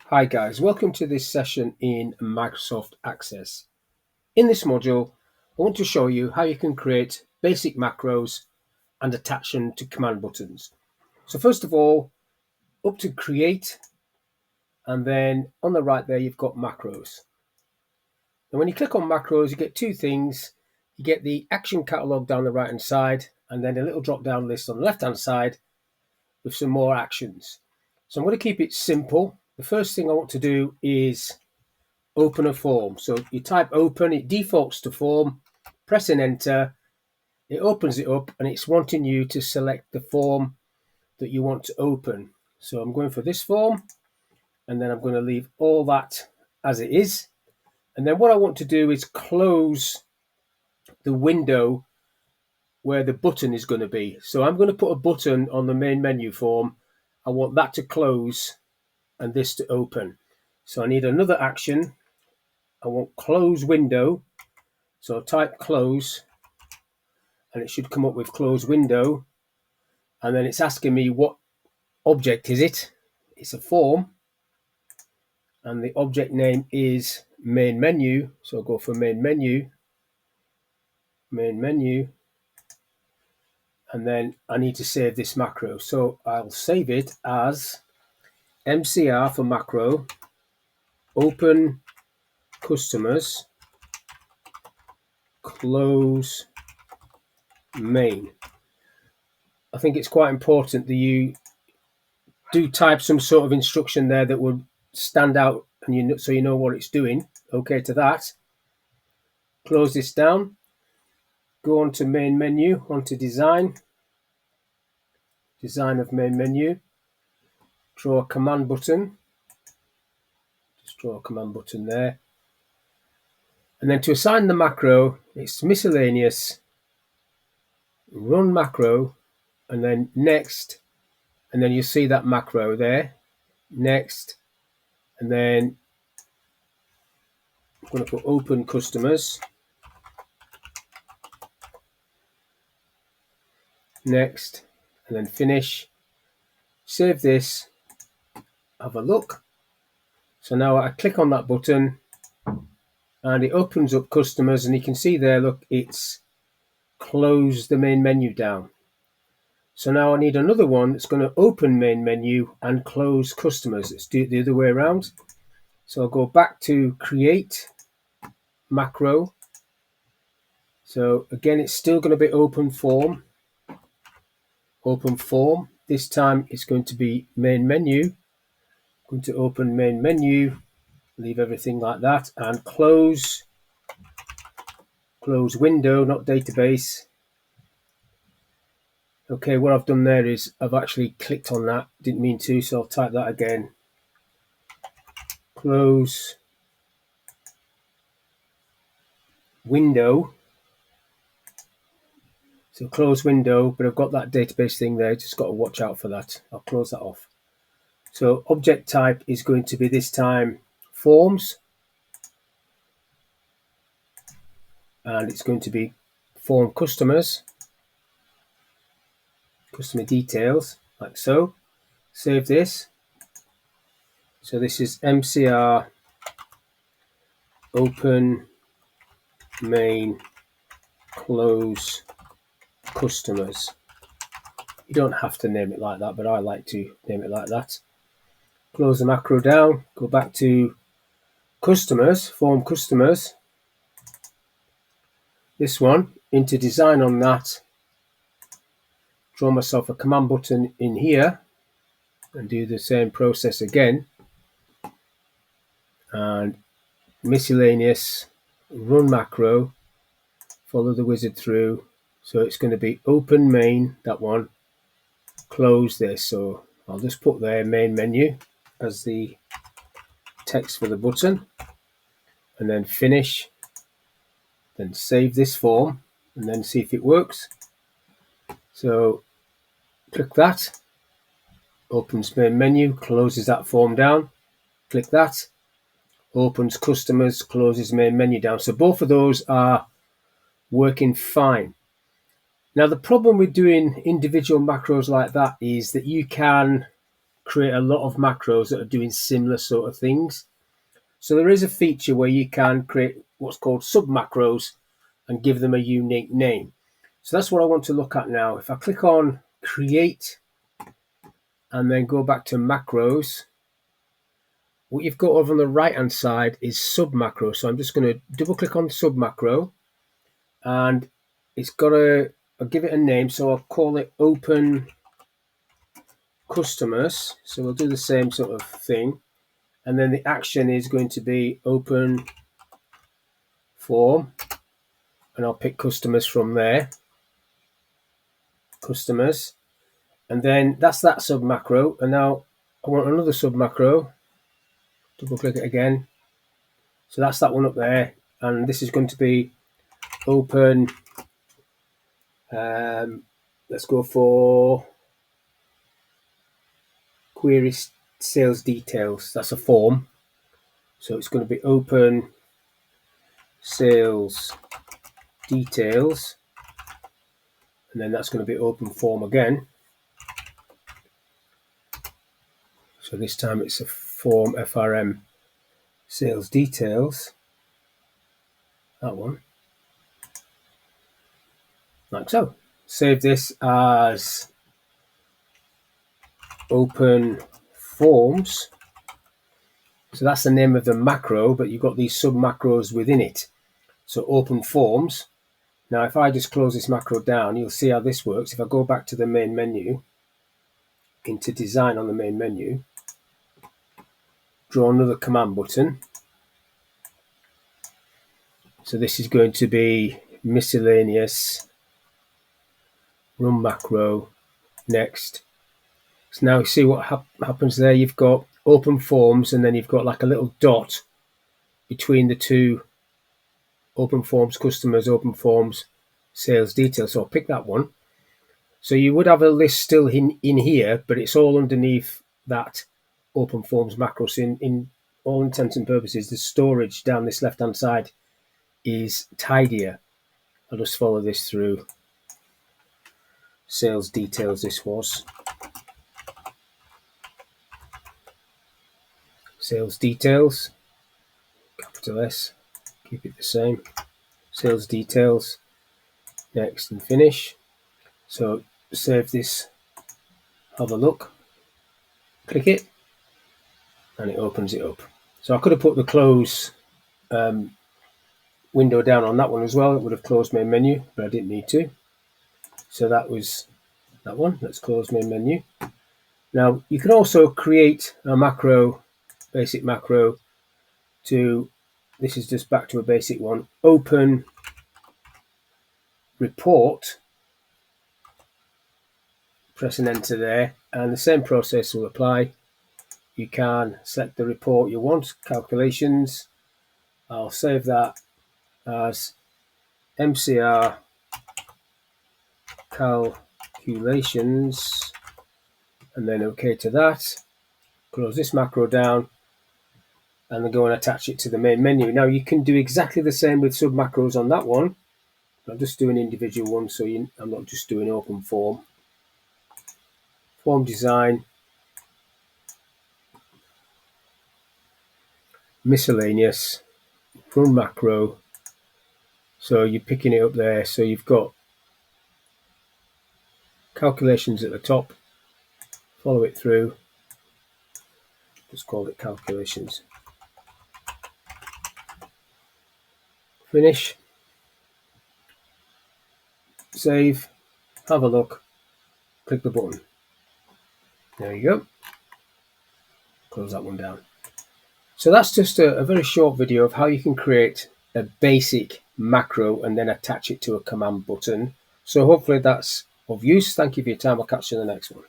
Hi guys, welcome to this session in Microsoft Access. In this module, I want to show you how you can create basic macros and attach them to command buttons. So first of all, up to Create, and then on the right there you've got Macros. And when you click on Macros, you get two things. You get the action catalog down the right hand side, and then a little drop down list on the left hand side with some more actions. So I'm going to keep it simple. The first thing I want to do is open a form. So you type open, it defaults to form, pressing enter, it opens it up and it's wanting you to select the form that you want to open. So I'm going for this form and then I'm going to leave all that as it is. And then what I want to do is close the window where the button is going to be. So I'm going to put a button on the main menu form. I want that to close and this to open. So I need another action. I want close window. So type close and it should come up with close window. And then it's asking me what object is it. It's a form. And the object name is main menu. So I'll go for main menu. And then I need to save this macro. So I'll save it as MCR for macro, open customers, close main. I think it's quite important that you do type some sort of instruction there that would stand out and so you know what it's doing. Okay to that. Close this down. Go on to main menu, onto design of main menu. Draw a command button. Just draw a command button there. And then to assign the macro, it's miscellaneous, run macro, and then next, and then you see that macro there, next, and then I'm going to put open customers, next, and then finish. Save this, have a look. So now I click on that button and it opens up customers, and you can see there, look, it's closed the main menu down. So now I need another one that's going to open main menu and close customers. Let's do it the other way around. So I'll go back to create macro. So again, it's still going to be open form. This time it's going to be main menu. I'm going to open main menu, leave everything like that, and close window, not database. Okay, what I've done there is I've actually clicked on that, didn't mean to, so I'll type that again. Close window. So close window, but I've got that database thing there, just got to watch out for that. I'll close that off. So object type is going to be this time forms, and it's going to be form customers, customer details, like so. Save this. So this is MCR open main close customers. You don't have to name it like that, but I like to name it like that. Close the macro down, go back to customers, form customers. This one, into design on that. Draw myself a command button in here and do the same process again. And miscellaneous, run macro, follow the wizard through. So it's going to be open main, that one, close this. So I'll just put there main menu as the text for the button, and then finish, then save this form and then see if it works. So click that, opens main menu, closes that form down. Click that, opens customers, closes main menu down. So both of those are working fine. Now the problem with doing individual macros like that is that you can create a lot of macros that are doing similar sort of things. So there is a feature where you can create what's called sub macros and give them a unique name. So that's what I want to look at now. If I click on create and then go back to macros, what you've got over on the right hand side is sub macro. So I'm just going to double click on sub macro, and it's got I'll give it a name. So I'll call it open customers. So we'll do the same sort of thing. And then the action is going to be open form, and I'll pick customers from there. Customers. And then that's that sub macro. And now I want another sub macro. Double click it again. So that's that one up there. And this is going to be open. Let's go for query sales details. That's a form. So it's going to be open sales details. And then that's going to be open form again. So this time it's a form FRM sales details. That one. Like so. Save this as open forms. So that's the name of the macro, but you've got these sub macros within it. So open forms. Now if I just close this macro down, you'll see how this works. If I go back to the main menu, into design on the main menu, draw another command button. So this is going to be miscellaneous, run macro, next. So now you see what happens there. You've got open forms, and then you've got like a little dot between the two open forms customers, open forms sales details. So I'll pick that one. So you would have a list still in here, but it's all underneath that open forms macro. So in all intents and purposes, the storage down this left hand side is tidier. I'll just follow this through. Sales details, this was. Sales details, capital S, keep it the same. Sales details, next and finish. So save this, have a look, click it, and it opens it up. So I could have put the close window down on that one as well. It would have closed main menu, but I didn't need to. So that was that one. Let's close main menu. Now you can also create a macro, basic macro to, this is just back to a basic one, open report, press and enter there, and the same process will apply. You can select the report you want, calculations. I'll save that as MCR calculations, and then OK to that. Close this macro down, and then go and attach it to the main menu. Now you can do exactly the same with sub macros on that one. I'll just do an individual one, so I'm not just doing open form. Form design, miscellaneous, run macro. So you're picking it up there. So you've got calculations at the top. Follow it through. Just call it calculations. Finish. Save. Have a look. Click the button. There you go. Close that one down. So that's just a very short video of how you can create a basic macro and then attach it to a command button. So hopefully that's of use. Thank you for your time. I'll catch you in the next one.